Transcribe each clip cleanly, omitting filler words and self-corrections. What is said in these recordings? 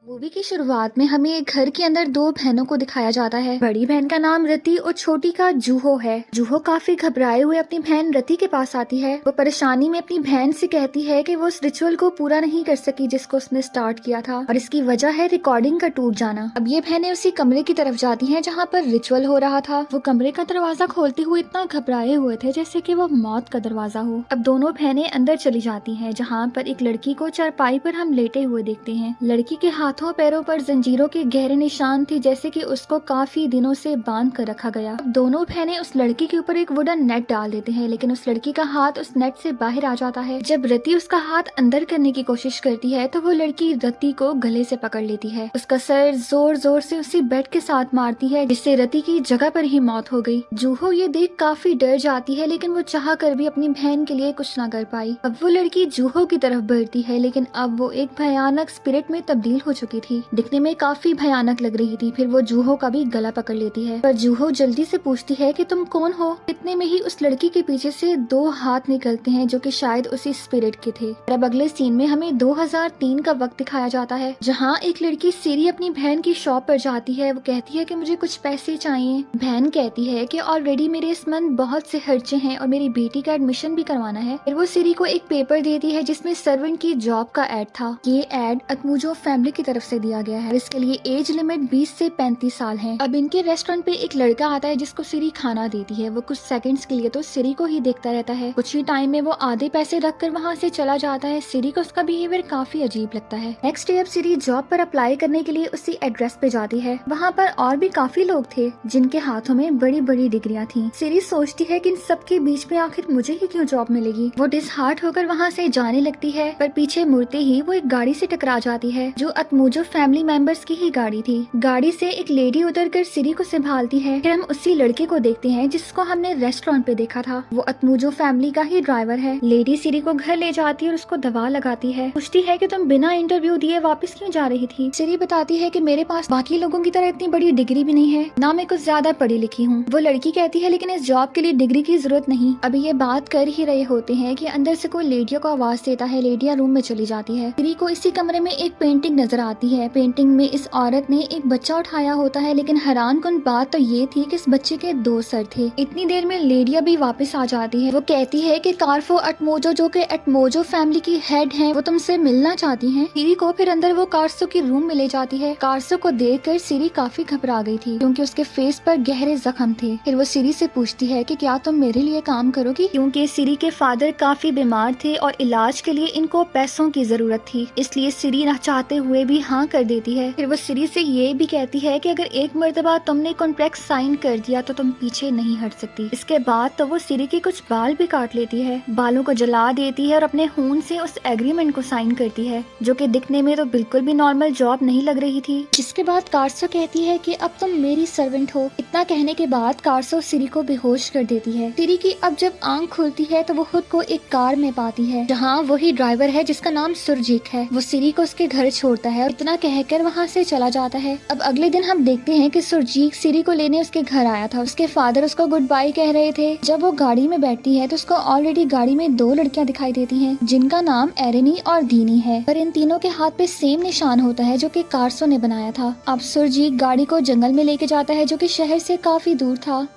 Movie की शुरुआत में हमें एक घर के अंदर दो बहनों को दिखाया जाता है। बड़ी बहन का नाम रति और छोटी का जूहो है। जूहो काफी घबराए हुए अपनी बहन रति के पास आती है। वो परेशानी में अपनी बहन से कहती है कि वो उस रिचुअल को पूरा नहीं कर सकी जिसको उसने स्टार्ट किया था और इसकी वजह है रिकॉर्डिंग का टूट जाना। अब ये बहनें उसी कमरे की तरफ जाती है जहाँ पर रिचुअल हो रहा था। वो कमरे का दरवाजा खोलते हुए इतना घबराए हुए थे जैसे कि वो मौत का दरवाजा हो। अब दोनों बहनें अंदर चली जाती हैं जहाँ पर एक लड़की को चारपाई पर हम लेटे हुए देखते हैं। लड़की के हाथों पैरों पर जंजीरों के गहरे निशान थे जैसे कि उसको काफी दिनों से बांध कर रखा गया। अब दोनों बहनें उस लड़की के ऊपर एक वुडन नेट डाल देते हैं लेकिन उस लड़की का हाथ उस नेट से बाहर आ जाता है। जब रति उसका हाथ अंदर करने की कोशिश करती है तो वो लड़की रति को गले से पकड़ लेती है। उसका सर जोर जोर से उसी बेड के साथ मारती है जिससे रति की जगह पर ही मौत हो गई। जूहो ये देख काफी डर जाती है लेकिन वो चाह कर भी अपनी बहन के लिए कुछ ना कर पाई। अब वो लड़की जूहो की तरफ बढ़ती है लेकिन अब वो एक भयानक स्पिरिट में तब्दील हो चुकी थी। दिखने में काफी भयानक लग रही थी। फिर वो जूहो का भी गला पकड़ लेती है पर जूहो जल्दी से पूछती है कि तुम कौन हो। इतने में ही उस लड़की के पीछे से दो हाथ निकलते हैं जो कि शायद उसी स्पिरिट के थे। अब अगले सीन में हमें 2003 का वक्त दिखाया जाता है जहाँ एक लड़की सीरी अपनी बहन की शॉप पर जाती है। वो कहती है कि मुझे कुछ पैसे चाहिए। बहन कहती है कि ऑलरेडी मेरे इस मंथ बहुत से खर्चे हैं और मेरी बेटी का एडमिशन भी करवाना है। फिर वो सीरी को एक पेपर देती है जिसमें सर्वेंट की जॉब का एड था। ये एड अतमुजो फैमिली की तरफ से दिया गया है। इसके लिए एज लिमिट 20 से 35 साल है। अब इनके रेस्टोरेंट पे एक लड़का आता है जिसको सीरी खाना देती है। वो कुछ सेकंड्स के लिए तो सीरी को ही देखता रहता है। कुछ ही टाइम में वो आधे पैसे रखकर वहाँ से चला जाता है। सीरी को उसका बिहेवियर काफी अजीब लगता है। नेक्स्ट डे अब सीरी जॉब पर अप्लाई करने के लिए उसी एड्रेस पे जाती है। वहाँ पर और भी काफी लोग थे जिनके हाथों में बड़ी बड़ी डिग्रियां थी। सीरी सोचती है कि इन सबके बीच में आखिर मुझे ही क्यों जॉब मिलेगी। वो डिसहार्ट होकर वहाँ से जाने लगती है पर पीछे मुड़ते ही वो एक गाड़ी से टकरा जाती है जो अतमुजो फैमिली मेंबर्स की ही गाड़ी थी। गाड़ी से एक लेडी उतरकर सीरी को संभालती है। फिर हम उसी लड़के को देखते हैं जिसको हमने रेस्टोरेंट पे देखा था। वो अतमुजो फैमिली का ही ड्राइवर है। लेडी सीरी को घर ले जाती है और उसको दवा लगाती है। पूछती है कि तुम बिना इंटरव्यू दिए वापस क्यों जा रही थी। सीरी बताती है कि मेरे पास बाकी लोगों की तरह इतनी बड़ी डिग्री भी नहीं है, ना मैं कुछ ज्यादा पढ़ी लिखी हूँ। वो लड़की कहती है लेकिन इस जॉब के लिए डिग्री की जरूरत नहीं। अभी ये बात कर ही रहे होते हैं कि अंदर से कोई लेडिया को आवाज देता है। लेडिया रूम में चली जाती है। सीरी को इसी कमरे में एक पेंटिंग नजर आती है। पेंटिंग में इस औरत ने एक बच्चा उठाया होता है लेकिन हैरानकुन बात तो ये थी कि इस बच्चे के दो सर थे। इतनी देर में लेडिया भी वापस आ जाती है। वो कहती है कि कारफो अटमोजो जो कि अटमोजो फैमिली की हेड हैं, वो तुमसे मिलना चाहती हैं। सीरी को फिर अंदर वो कारसो की रूम में ले जाती है। कारसो को देखकर सीरी काफी घबरा गई थी क्योंकि उसके फेस पर गहरे जख्म थे। फिर वो सीरी से पूछती है कि क्या तुम मेरे लिए काम करोगी, क्योंकि सीरी के फादर काफी बीमार थे और इलाज के लिए इनको पैसों की जरूरत थी। इसलिए सीरी ना चाहते हुए भी हाँ कर देती है। फिर वो सीरी से ये भी कहती है कि अगर एक मर्तबा तुमने कॉन्ट्रैक्ट साइन कर दिया तो तुम पीछे नहीं हट सकती। इसके बाद तो वो सीरी के कुछ बाल भी काट लेती है, बालों को जला देती है और अपने खून से उस एग्रीमेंट को साइन करती है जो कि दिखने में तो बिल्कुल भी नॉर्मल जॉब नहीं लग रही थी। इसके बाद कारसो कहती है कि अब तुम मेरी सर्वेंट हो। इतना कहने के बाद कारसो सीरी को बेहोश कर देती है। सीरी की अब जब आंख खुलती है तो वो खुद को एक कार में पाती है जहाँ वही ड्राइवर है जिसका नाम सुरजीत है। वो सीरी को उसके घर छोड़ता है और इतना कहकर वहाँ से चला जाता है। अब अगले दिन हम देखते हैं कि सुरजीत सीरी को लेने उसके घर आया था। उसके फादर उसको गुड बाय कह रहे थे। जब वो गाड़ी में बैठती है तो उसको ऑलरेडी गाड़ी में दो लड़कियां दिखाई देती हैं जिनका नाम एरेनी और दीनी है, पर इन तीनों के हाथ पे सेम निशान होता है जो कि कारसो ने बनाया था। अब सुरजीत गाड़ी को जंगल में लेके जाता है जो कि शहर से काफी दूर था।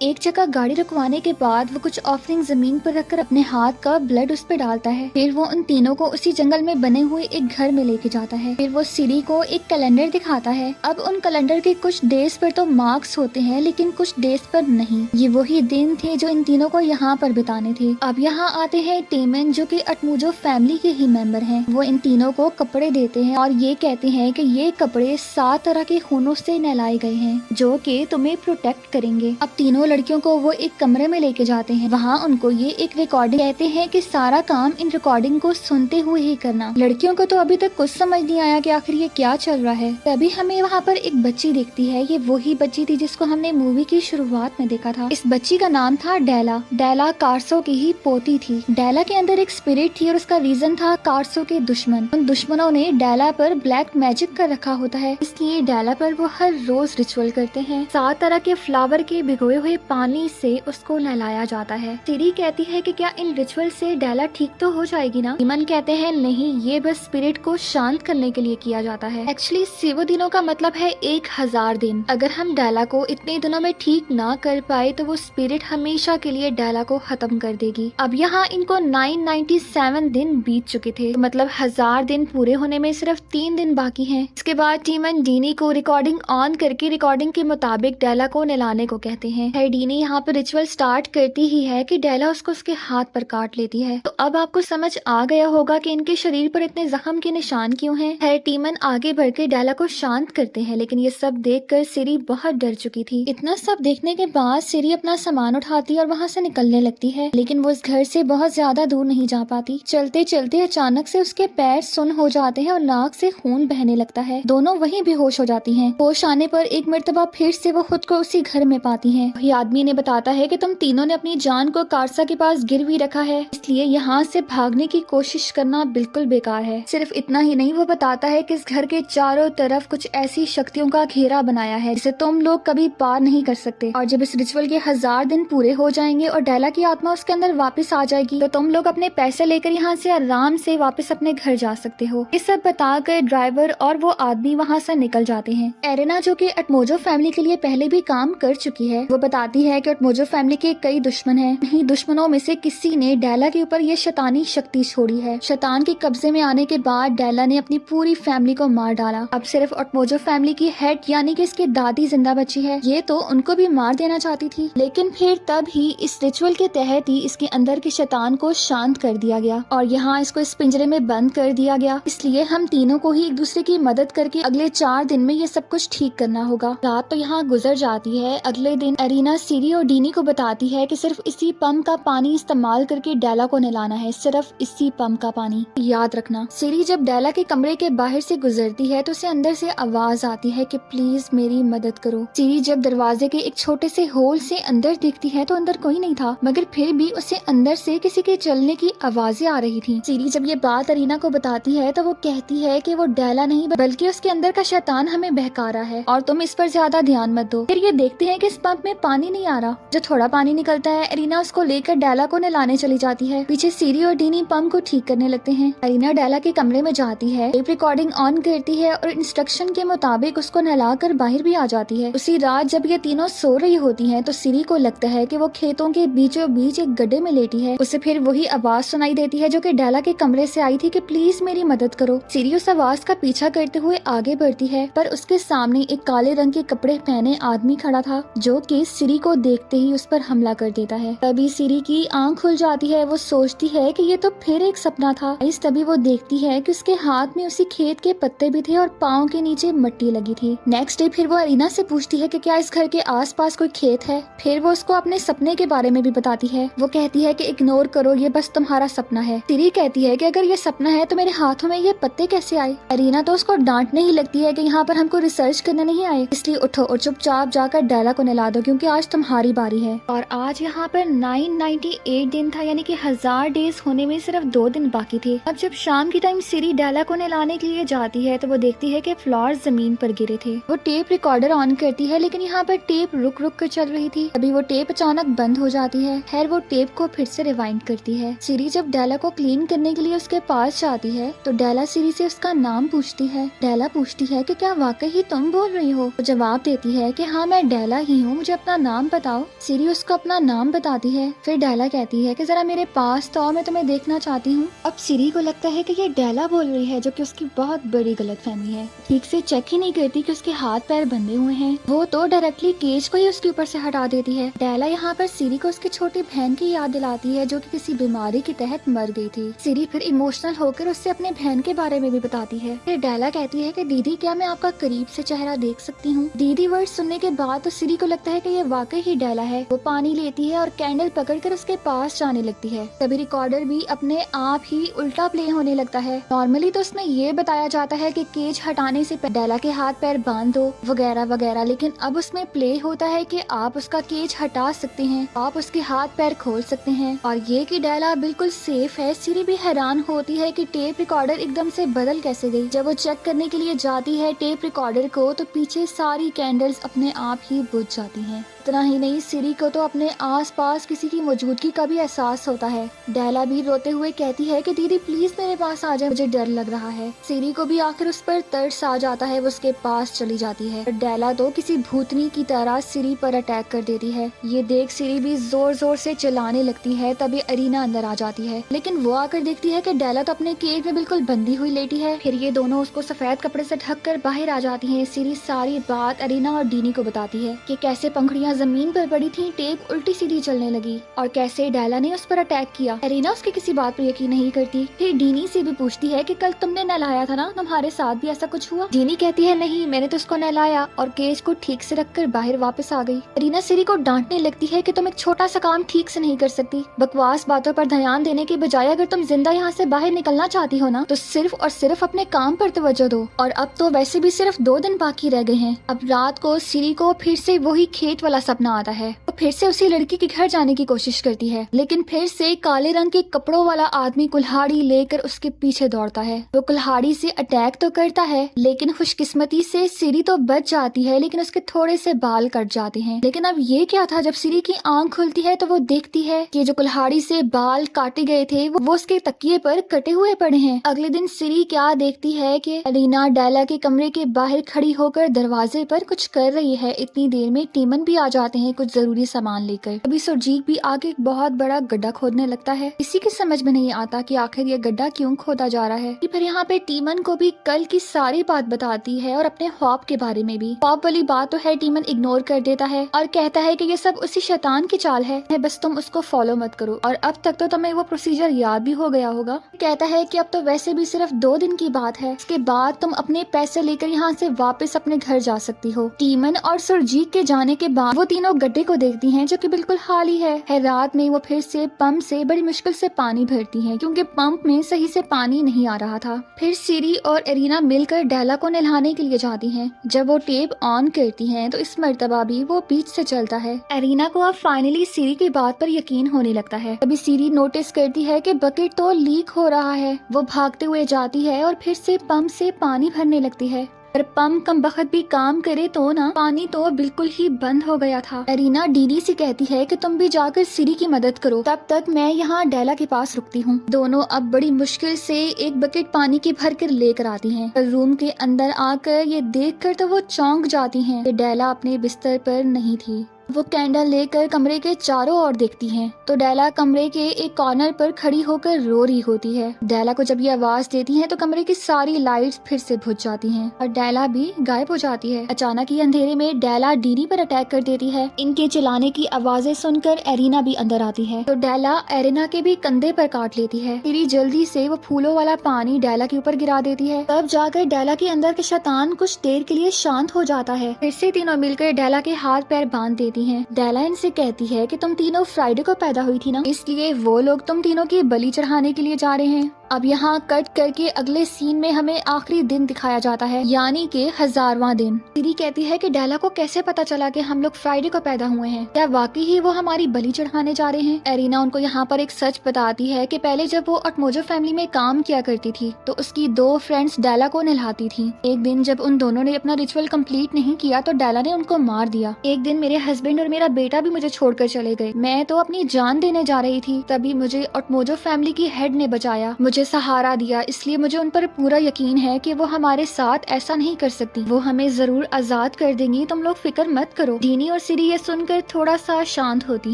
एक जगह गाड़ी रुकवाने के बाद वो कुछ ऑफरिंग जमीन पर रखकर अपने हाथ का ब्लड उस पर डालता है। फिर वो उन तीनों को उसी जंगल में बने हुए एक घर में लेके जाता है। फिर वो सीरी को एक कैलेंडर दिखाता है। अब उन कैलेंडर के कुछ डेज पर तो मार्क्स होते हैं लेकिन कुछ डेज पर नहीं। ये वही दिन थे जो इन तीनों को यहाँ पर बिताने थे। अब यहाँ आते हैं टेमन जो कि अटमुजो फैमिली के ही मेंबर हैं। वो इन तीनों को कपड़े देते हैं और ये कहते हैं कि ये कपड़े 7 तरह के खूनों से नहलाए गए हैं जो कि तुम्हें प्रोटेक्ट करेंगे। अब तीनों लड़कियों को वो एक कमरे में लेके जाते हैं। वहाँ उनको ये एक रिकॉर्डिंग कहते हैं कि सारा काम इन रिकॉर्डिंग को सुनते हुए ही करना। लड़कियों को तो अभी तक कुछ समझ नहीं आया कि आखिर ये क्या चल रहा है। तभी हमें वहाँ पर एक बच्ची दिखती है। ये वही बच्ची थी जिसको हमने मूवी की शुरुआत में देखा था। इस बच्ची का नाम था डेला। डेला कारसो की ही पोती थी। डेला के अंदर एक स्पिरिट थी और उसका रीजन था कारसो के दुश्मन। उन दुश्मनों ने डेला पर ब्लैक मैजिक कर रखा होता है, इसलिए डेला पर वो हर रोज रिचुअल करते हैं। 7 तरह के फ्लावर के भिगोए हुए पानी से उसको नहलाया जाता है। सिरी कहती है कि क्या इन रिचुअल से डेला ठीक तो हो जाएगी ना? टीमन कहते हैं नहीं, ये बस स्पिरिट को शांत करने के लिए किया जाता है। एक्चुअली 7 दिनों का मतलब है 1000 दिन। अगर हम डेला को इतने दिनों में ठीक ना कर पाए तो वो स्पिरिट हमेशा के लिए डेला को खत्म कर देगी। अब यहाँ इनको 997 दिन बीत चुके थे, मतलब 1000 दिन पूरे होने में सिर्फ 3 दिन बाकी हैं। इसके बाद टीमन डीनी को रिकॉर्डिंग ऑन करके रिकॉर्डिंग के मुताबिक डेला को नहलाने को कहते हैं। खैर डीनी यहाँ पर रिचुअल स्टार्ट करती ही है कि डेला उसको उसके हाथ पर काट लेती है। तो अब आपको समझ आ गया होगा कि इनके शरीर पर इतने जख्म के निशान क्यों हैं। खैर टीमन आगे बढ़कर डेला को शांत करते हैं, लेकिन ये सब देखकर सिरी बहुत डर चुकी थी। इतना सब देखने के बाद सिरी अपना सामान उठाती और वहाँ से निकलने लगती है, लेकिन वो इस घर से बहुत ज्यादा दूर नहीं जा पाती। चलते चलते अचानक से उसके पैर सुन्न हो जाते हैं और नाक से खून बहने लगता है। दोनों वहीं बेहोश हो जाती हैं। होश आने पर एक मर्तबा फिर से वो खुद को उसी घर में पाती हैं। वही आदमी ने बताता है कि तुम तीनों ने अपनी जान को कारसा के पास गिरवी रखा है, इसलिए यहाँ से भागने की कोशिश करना बिल्कुल बेकार है। सिर्फ इतना ही नहीं, वो बताता है कि इस घर के चारों तरफ कुछ ऐसी शक्तियों का घेरा बनाया है जिसे तुम लोग कभी पार नहीं कर सकते, और जब इस रिचुअल के 1000 दिन पूरे हो जाएंगे और डेला की आत्मा उसके अंदर वापस आ जाएगी तो तुम लोग अपने पैसे लेकर यहाँ से आराम से वापस अपने घर जा सकते हो। ये सब बताकर ड्राइवर और वो आदमी वहाँ से निकल जाते हैं। एरेना जो कि अटमोजो फैमिली के लिए पहले भी काम कर चुकी है, वो बताती है कि अटमोजो फैमिली के कई दुश्मन हैं। नहीं, दुश्मनों में से किसी ने डेला के ऊपर ये शैतानी शक्ति छोड़ी है। शैतान के कब्जे में आने के बाद डेला ने अपनी पूरी फैमिली को मार डाला। अब सिर्फ अटमोजो फैमिली की हेड यानी कि इसकी दादी जिंदा बची है। ये तो उनको भी मार देना चाहती थी, लेकिन फिर तब ही इस रिचुअल के तहत ही इसके अंदर के शैतान को शांत कर दिया गया और यहाँ इसको इस पिंजरे में बंद कर दिया गया। इसलिए हम तीनों को ही एक दूसरे की मदद करके अगले 4 दिन में ये सब कुछ ठीक करना होगा। रात तो यहाँ गुजर जाती है। अगले दिन एरिना सिरी और डीनी को बताती है कि सिर्फ इसी पंप का पानी इस्तेमाल करके डेला को नहलाना है, सिर्फ इसी पंप का पानी। याद रखना। सिरी जब डेला के कमरे के बाहर से गुजरती है तो उसे अंदर से आवाज आती है कि प्लीज मेरी मदद करो। सिरी जब दरवाजे के एक छोटे से होल से अंदर देखती है तो अंदर कोई नहीं था, मगर फिर भी उसे अंदर से किसी के चलने की आवाजें आ रही थी। सिरी जब ये बात अरीना को बताती है तो वो कहती है कि वो डेला नहीं बल्कि उसके अंदर का शैतान हमें बहका रहा है और तुम इस पर ज्यादा ध्यान मत दो। फिर ये देखते हैं कि इस पंप में पानी नहीं आ रहा। जो थोड़ा पानी निकलता है अरीना उसको लेकर डेला को नहलाने चली जाती है। पीछे सिरी और डीनी पंप को ठीक करने लगते हैं। अरीना डेला के कमरे में जाती है, टेप रिकॉर्डिंग ऑन करती है और इंस्ट्रक्शन के मुताबिक उसको नहला कर बाहर भी आ जाती है। उसी रात जब ये तीनों सो रही होती हैं तो सिरी को लगता है कि वो खेतों के बीचों बीच एक गड्ढे में लेटी है। उसे फिर वही आवाज सुनाई देती है जो कि डेला के कमरे से आई थी कि प्लीज मेरी मदद करो। सिरी उस आवाज का पीछा करते हुए आगे बढ़ती है, पर उसके सामने एक काले रंग के कपड़े पहने आदमी खड़ा था जो कि सिरी को देखते ही उस पर हमला कर देता है। तभी सिरी की आंख खुल जाती है। वो सोचती है कि ये तो फिर एक सपना था। इस तभी वो देखती है कि उसके हाथ में उसी खेत के पत्ते भी थे और पाँव के नीचे मिट्टी लगी थी। नेक्स्ट डे फिर वो अरीना से पूछती है कि क्या इस घर के आसपास कोई खेत है। फिर वो उसको अपने सपने के बारे में भी बताती है। वो कहती है कि इग्नोर करो, ये बस तुम्हारा सपना है। सिरी कहती है कि अगर ये सपना है तो मेरे हाथों में ये पत्ते कैसे आए। अरीना तो उसको डांटने ही लगती है कि यहाँ पर हमको रिसर्च करने नहीं आए, इसलिए उठो और चुपचाप जाकर डेला को नहला दो क्योंकि आज तुम्हारी बारी है। और आज यहाँ पर 998 दिन था, यानी कि 1000 डेज होने में सिर्फ 2 दिन बाकी थे। अब जब शाम की टाइम सिरी डेला को नहलाने के लिए जाती है तो वो देखती है कि फ्लावर्स जमीन पर गिरे थे। वो टेप रिकॉर्डर ऑन करती है, लेकिन यहाँ पर टेप रुक रुक कर चल रही थी। अभी वो टेप अचानक बंद हो जाती है। खैर वो टेप को फिर से रिवाइंड करती है। सिरी जब डेला को क्लीन करने के लिए उसके पास जाती है तो डेला सिरी से उसका नाम पूछती है। डेला पूछती है कि क्या वाकई ही तुम बोल रही हो। वो जवाब देती है कि हाँ मैं डेला ही हूँ, मुझे अपना नाम बताओ। सिरी उसको अपना नाम बताती है। फिर डेला कहती है कि जरा मेरे पास तो आओ, मैं तुम्हें देखना चाहती हूँ। अब सिरी को लगता है कि ये डेला बोल रही है, जो कि उसकी बहुत बड़ी गलतफहमी है। ठीक से चेक ही नहीं करती कि उसके हाथ पैर बंधे हुए हैं। वो तो डायरेक्टली केज को ही उसके ऊपर से हटा देती है। डेला यहाँ पर सिरी को उसकी छोटी बहन की याद दिलाती है जो कि किसी बीमारी के तहत मर गई थी। सिरी फिर इमोशनल होकर उससे अपने बहन के बारे में भी बताती है। फिर डेला कहती है कि दीदी क्या मैं आपका करीब से चेहरा देख सकती हूँ। दीदी वर्ड सुनने के बाद तो सिरी को लगता है कि ये वाकई ही डेला है। वो पानी लेती है और कैंडल पकड़कर उसके पास जाने लगती है। तभी रिकॉर्डर भी अपने आप ही उल्टा प्ले होने लगता है। नॉर्मली तो उसमें ये बताया जाता है कि केज हटाने से डेला के हाथ पैर बांध दो वगैरह वगैरह, लेकिन अब उसमें प्ले होता है कि आप उसका केज हटा सकते हैं, आप उसके हाथ पैर खोल सकते हैं और ये कि डेला बिल्कुल सेफ है। सिरी भी हैरान होती है कि टेप रिकॉर्डर एकदम से बदल कैसे गई। जब वो चेक करने के लिए जाती है टेप रिकॉर्डर को तो पीछे सारी कैंडल्स अपने आप ही बुझ जाती हैं। इतना ही नहीं, सिरी को तो अपने आसपास किसी की मौजूदगी का भी एहसास होता है। डेला भी रोते हुए कहती है कि दीदी प्लीज मेरे पास आ जाए, मुझे डर लग रहा है। सिरी को भी आखिर उस पर तरस आ जाता है, वो उसके पास चली जाती है। डेला तो किसी भूतनी की तरह सिरी पर अटैक कर देती है। ये देख सिरी भी जोर जोर से चिल्लाने लगती है। तभी अरीना अंदर आ जाती है, लेकिन वो आकर देखती है कि डेला तो अपने केज में बिल्कुल बंधी हुई लेटी है। फिर ये दोनों उसको सफेद कपड़े से ढक कर बाहर आ जाती है। सिरी सारी बात अरीना और डीनी को बताती है कि कैसे पंखुड़ियां जमीन पर पड़ी थी, टेप उल्टी सीधी चलने लगी और कैसे डेला ने उस पर अटैक किया। अरीना उसकी किसी बात पर यकीन नहीं करती। फिर डीनी से भी पूछती है कि कल तुमने नहलाया था ना, तुम्हारे साथ भी ऐसा कुछ हुआ? डीनी कहती है नहीं, मैंने तो उसको नहलाया और केज को ठीक से रखकर बाहर वापस आ गई। अरीना सिरी को डांटने लगती है कि तुम एक छोटा सा काम ठीक से नहीं कर सकती। बकवास बातों पर ध्यान देने के बजाय अगर तुम जिंदा यहाँ से बाहर निकलना चाहती हो ना, तो सिर्फ और सिर्फ अपने काम पर तवज्जो दो। और अब तो वैसे भी सिर्फ 2 दिन बाकी रह गए हैं। अब रात को सिरी को फिर से वही खेत वाला सपना आता है। वो फिर से उसी लड़की के घर जाने की कोशिश करती है, लेकिन फिर से काले रंग के कपड़ों वाला आदमी कुल्हाड़ी लेकर उसके पीछे दौड़ता है। वो कुल्हाड़ी से अटैक तो करता है, लेकिन खुशकिस्मती से सिरी तो बच जाती है, लेकिन उसके थोड़े से बाल कट जाते हैं। लेकिन अब ये क्या था, जब सिरी की आंख खुलती है तो वो देखती है कि जो कुल्हाड़ी से बाल काटे गए थे वो उसके तकिए पर कटे हुए पड़े हैं। अगले दिन सिरी क्या देखती है कि अरीना डेला के कमरे के बाहर खड़ी होकर दरवाजे पर कुछ कर रही है। इतनी देर में टीमन भी आ जाते हैं कुछ जरूरी सामान लेकर। अभी सुरजीत भी आगे एक बहुत बड़ा गड्ढा खोदने लगता है। किसी के समझ में नहीं आता कि आखिर ये गड्ढा क्यों खोदा जा रहा है। फिर यहाँ पे टीमन को भी कल की सारी बात बताती है और अपने ख्वाब के बारे में भी। ख्वाब वाली बात तो है टीमन इग्नोर कर देता है और कहता है कि ये सब उसी शैतान की चाल है, बस तुम उसको फॉलो मत करो। और अब तक तो तुम्हें वो प्रोसीजर याद भी हो गया होगा। कहता है कि अब तो वैसे भी सिर्फ 2 दिन की बात है, इसके बाद तुम अपने पैसे लेकर यहाँ से वापस अपने घर जा सकती हो। टीमन और सुरजीत के जाने के बाद वो तीनों गड्ढे को देखती हैं जो कि बिल्कुल खाली है। रात में वो फिर से पंप से बड़ी मुश्किल से पानी भरती हैं, क्योंकि पंप में सही से पानी नहीं आ रहा था। फिर सिरी और एरिना मिलकर डेला को नहलाने के लिए जाती हैं। जब वो टेप ऑन करती हैं तो इस मर्तबा भी वो बीच से चलता है। एरिना को अब फाइनली सिरी की बात पर यकीन होने लगता है। तभी सिरी नोटिस करती है कि बकेट तो लीक हो रहा है। वो भागते हुए जाती है और फिर से पंप से पानी भरने लगती है। पर पंप कम बखत भी काम करे तो ना, पानी तो बिल्कुल ही बंद हो गया था। एरिना डीडी से कहती है कि तुम भी जाकर सिरी की मदद करो, तब तक मैं यहाँ डेला के पास रुकती हूँ। दोनों अब बड़ी मुश्किल से एक बकेट पानी की भर कर लेकर आती हैं। रूम के अंदर आकर ये देखकर तो वो चौंक जाती हैं कि डेला अपने बिस्तर पर नहीं थी। वो कैंडल लेकर कमरे के चारों ओर देखती हैं, तो डेला कमरे के एक कॉर्नर पर खड़ी होकर रो रही होती है। डेला को जब ये आवाज देती है तो कमरे की सारी लाइट्स फिर से बुझ जाती हैं और डेला भी गायब हो जाती है। अचानक ही अंधेरे में डेला डीनी पर अटैक कर देती है। इनके चिल्लाने की आवाजें सुनकर एरिना भी अंदर आती है, तो डेला एरिना के भी कंधे पर काट लेती है। फिर जल्दी से वो फूलों वाला पानी डेला के ऊपर गिरा देती है। तब जाकर डेला के अंदर के शैतान कुछ देर के लिए शांत हो जाता है। फिर से तीनों मिलकर डेला के हाथ पैर बांध देती हैं। डेला इनसे कहती है कि तुम तीनों फ्राइडे को पैदा हुई थी ना, इसलिए वो लोग तुम तीनों की बलि चढ़ाने के लिए जा रहे हैं। अब यहाँ कट करके अगले सीन में हमें आखिरी दिन दिखाया जाता है, यानी कि 1000वां दिन। सिरी कहती है कि डेला को कैसे पता चला कि हम लोग फ्राइडे को पैदा हुए हैं, क्या वाकई ही वो हमारी बलि चढ़ाने जा रहे हैं। एरिना उनको यहाँ पर एक सच बताती है कि पहले जब वो अटमोजो फैमिली में काम किया करती थी तो उसकी 2 फ्रेंड्स डेला को नहलाती थी। एक दिन जब उन दोनों ने अपना रिचुअल कंप्लीट नहीं किया तो डेला ने उनको मार दिया। एक दिन मेरे हस्बैंड और मेरा बेटा भी मुझे छोड़कर चले गए। मैं तो अपनी जान देने जा रही थी, तभी मुझे अटमोजो फैमिली की हेड ने बचाया, मुझे सहारा दिया। इसलिए मुझे उन पर पूरा यकीन है कि वो हमारे साथ ऐसा नहीं कर सकती, वो हमें जरूर आजाद कर देंगी, तुम लोग फिक्र मत करो। डीनी और सिरी ये सुनकर थोड़ा सा शांत होती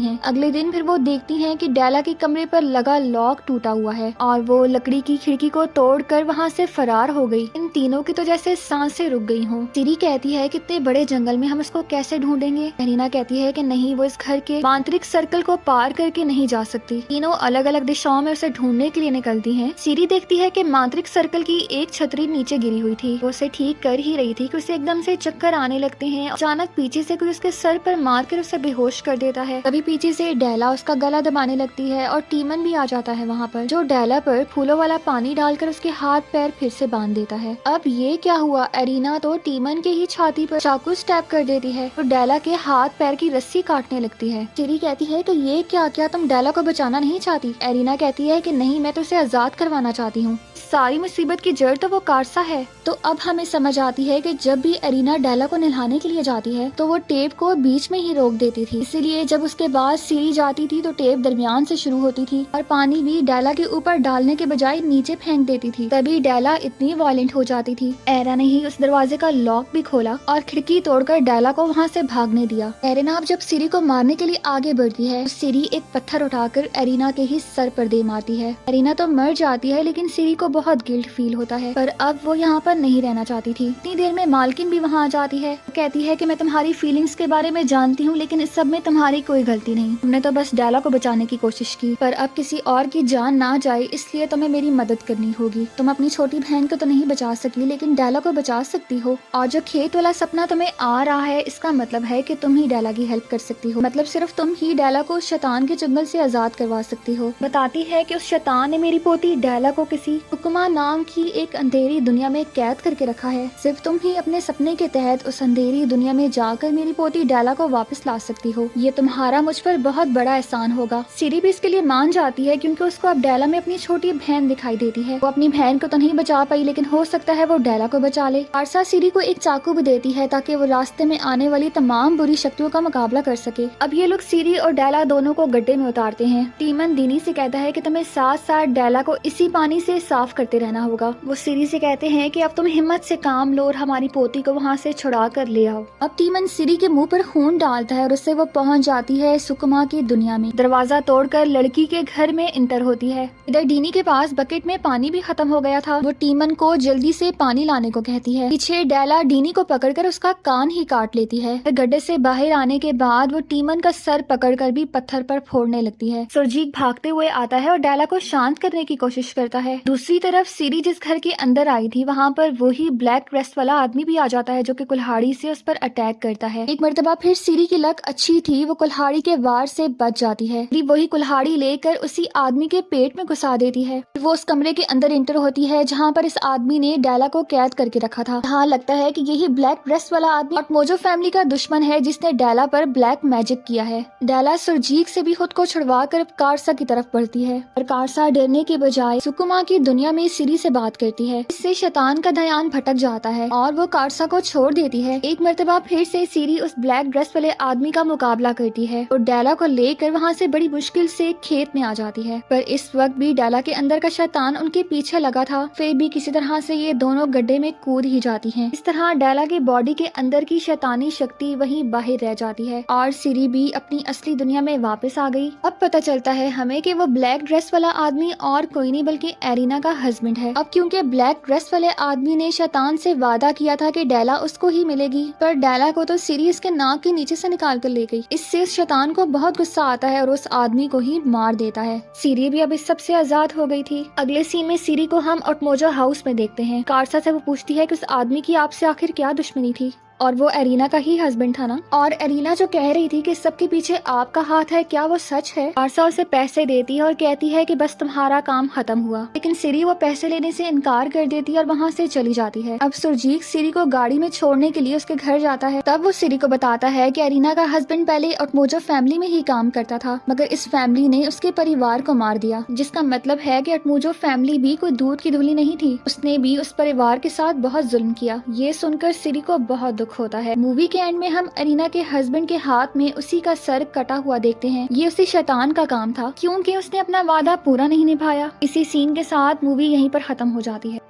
हैं। अगले दिन फिर वो देखती हैं कि डेला के कमरे पर लगा लॉक टूटा हुआ है और वो लकड़ी की खिड़की को तोड़कर वहाँ से फरार हो गई। इन तीनों की तो जैसे सांसें रुक गई हों। सिरी कहती है कि इतने बड़े जंगल में हम इसको कैसे ढूंढेंगे। एरिना कहती है कि नहीं, वो इस घर के मांत्रिक सर्कल को पार करके नहीं जा सकती। तीनों अलग अलग दिशाओं में उसे ढूंढने के लिए निकलती हैं। सिरी देखती है कि मांत्रिक सर्कल की एक छतरी नीचे गिरी हुई थी। वो उसे ठीक कर ही रही थी कि उसे एकदम से चक्कर आने लगते हैं। अचानक पीछे से कोई उसके सर पर मारकर उसे बेहोश कर देता है। तभी पीछे से डेला उसका गला दबाने लगती है और टीमन भी आ जाता है वहाँ पर, जो डेला पर फूलों वाला पानी डालकर उसके हाथ पैर फिर से बांध देता है। अब ये क्या हुआ, एरिना तो टीमन के ही छाती पर चाकू स्टैब कर देती है और डेला के हाथ पैर की रस्सी काटने लगती है। सिरी कहती है कि ये क्या तुम डेला को बचाना नहीं चाहती? एरिना कहती है कि नहीं, मैं तो उसे आजाद करवाना चाहती हूँ। सारी मुसीबत की जड़ तो वो कार्सा है। तो अब हमें समझ आती है कि जब भी एरिना डेला को नहलाने के लिए जाती है तो वो टेप को बीच में ही रोक देती थी, इसीलिए जब उसके बाद सीरी जाती थी तो टेप दरमियान से शुरू होती थी और पानी भी डेला के ऊपर डालने के बजाय नीचे फेंक देती थी। तभी डेला इतनी वायलेंट हो जाती थी। एरा ने ही उस दरवाजे का लॉक भी खोला और खिड़की तोड़कर डेला को वहाँ से भागने दिया। एरिना अब जब सीरी को मारने के लिए आगे बढ़ती है तो सीरी एक पत्थर उठाकर एरिना के ही सर पर दे मारती है। एरिना तो मर जाती है, लेकिन सीरी को बहुत गिल्ट फील होता है, पर अब वो यहाँ पर नहीं रहना चाहती थी। इतनी देर में मालकिन भी वहाँ आ जाती है। वो कहती है कि मैं तुम्हारी फीलिंग्स के बारे में जानती हूँ, लेकिन इस सब में तुम्हारी कोई गलती नहीं। तुमने तो बस डेला को बचाने की कोशिश की, पर अब किसी और की जान ना जाए इसलिए तुम्हें मेरी मदद करनी होगी। तुम अपनी छोटी बहन को तो नहीं बचा सकी, लेकिन डेला को बचा सकती हो। और जो खेत वाला सपना तुम्हें आ रहा है, इसका मतलब है कि तुम ही डेला की हेल्प कर सकती हो। मतलब सिर्फ तुम ही डेला को शैतान के जंगल से आजाद करवा सकती हो। बताती है कि उस शैतान ने मेरी पोती डेला को किसी हुक्मा नाम की एक अंधेरी दुनिया में कैद करके रखा है। सिर्फ तुम ही अपने सपने के तहत उस अंधेरी दुनिया में जाकर मेरी पोती डेला को वापस ला सकती हो। ये तुम्हारा मुझ पर बहुत बड़ा एहसान होगा। सीरी भी इसके लिए मान जाती है, क्योंकि उसको अब डेला में अपनी छोटी बहन दिखाई देती है। वो अपनी बहन को तो नहीं बचा पाई, लेकिन हो सकता है वो डेला को बचा ले। आरसा सीरी को एक चाकू भी देती है ताकि वो रास्ते में आने वाली तमाम बुरी शक्तियों का मुकाबला कर सके। अब ये लोग सीरी और डेला दोनों को गड्ढे में उतारते हैं। टीमन दीनी से कहता है कि तुम्हें साथ साथ डेला को इसी पानी से साफ करते रहना होगा। वो सीरी से कहते हैं कि अब तुम हिम्मत से काम लो और हमारी पोती को वहाँ से छुड़ा कर ले आओ। अब टीमन सीरी के मुंह पर खून डालता है और उससे वो पहुँच जाती है सुकुमा की दुनिया में। दरवाजा तोड़कर लड़की के घर में इंटर होती है। इधर डीनी के पास बकेट में पानी भी खत्म हो गया था। वो टीमन को जल्दी से पानी लाने को कहती है। पीछे डेला डीनी को पकड़कर उसका कान ही काट लेती है। गड्ढे से बाहर आने के बाद वो टीमन का सर पकड़कर भी पत्थर पर फोड़ने लगती है। सुरजीत भागते हुए आता है और डेला को शांत करने की कोशिश करता है। दूसरी तरफ सीरी जिस घर के अंदर आई थी वहाँ पर वही ब्लैक ड्रेस वाला आदमी भी आ जाता है, जो कि कुल्हाड़ी से उस पर अटैक करता है। एक मर्तबा फिर सीरी की लक अच्छी थी, वो कुल्हाड़ी के वार से बच जाती है। वही कुल्हाड़ी लेकर उसी आदमी के पेट में घुसा देती है। वो उस कमरे के अंदर इंटर होती है जहाँ पर इस आदमी ने डेला को कैद करके रखा था। हाँ, लगता है कि यही ब्लैक ड्रेस वाला आदमी मोजो फैमिली का दुश्मन है, जिसने डेला पर ब्लैक मैजिक किया है। डेला सुरजीत से भी खुद को छुड़वा कर कारसा की तरफ बढ़ती है, और कारसा डरने के बजाय सुकुमा की दुनिया में सीरी से बात करती है। इससे शैतान का ध्यान भटक जाता है और वो कारसा को छोड़ देती है। एक मर्तबा फिर से सीरी उस ब्लैक ड्रेस वाले आदमी का मुकाबला करती है और डेला को लेकर वहाँ से बड़ी मुश्किल से खेत में आ जाती है। पर इस वक्त भी डेला के अंदर का शैतान उनके पीछे लगा था। फिर भी किसी तरह से ये दोनों गड्ढे में कूद ही जाती हैं। इस तरह डेला की बॉडी के अंदर की शैतानी शक्ति वहीं बाहर रह जाती है और सीरी भी अपनी असली दुनिया में वापस आ गई। अब पता चलता है हमें कि वो ब्लैक ड्रेस वाला आदमी और कोई नहीं बल्कि एरिना का हस्बैंड है। अब क्योंकि ब्लैक ड्रेस वाले आदमी ने शैतान से वादा किया था कि डेला उसको ही मिलेगी, पर डेला को तो सीरी इसके नाक के नीचे से निकाल कर ले गई। इससे उस शैतान को बहुत गुस्सा आता है और उस आदमी को ही मार देता है। सीरी भी अब इस सब से आजाद हो गई थी। अगले सीन में सीरी को हम ऑटमोजा हाउस में देखते हैं। कारसा से वो पूछती है कि उस आदमी की आपसे आखिर क्या दुश्मनी थी, और वो एरिना का ही हस्बैंड था ना। और एरिना जो कह रही थी कि सबके पीछे आपका हाथ है, क्या वो सच है? कारसा उसे पैसे देती है और कहती है कि बस तुम्हारा काम खत्म हुआ, लेकिन सीरी वो पैसे लेने से इनकार कर देती है और वहाँ से चली जाती है। अब सुरजीत सीरी को गाड़ी में छोड़ने के लिए उसके घर जाता है। तब वो सीरी को बताता है कि एरिना का हस्बैंड पहले ऑटमोजा फैमिली में ही काम करता था, मगर इस फैमिली ने उसके परिवार को मार दिया, जिसका मतलब है कि ऑटमोजा फैमिली भी कोई दूध की धुली नहीं थी। उसने भी उस परिवार के साथ बहुत जुल्म किया। ये सुनकर सीरी को बहुत होता है। मूवी के एंड में हम एरिना के हस्बैंड के हाथ में उसी का सर कटा हुआ देखते हैं। ये उसी शैतान का काम था, क्योंकि उसने अपना वादा पूरा नहीं निभाया। इसी सीन के साथ मूवी यहीं पर खत्म हो जाती है।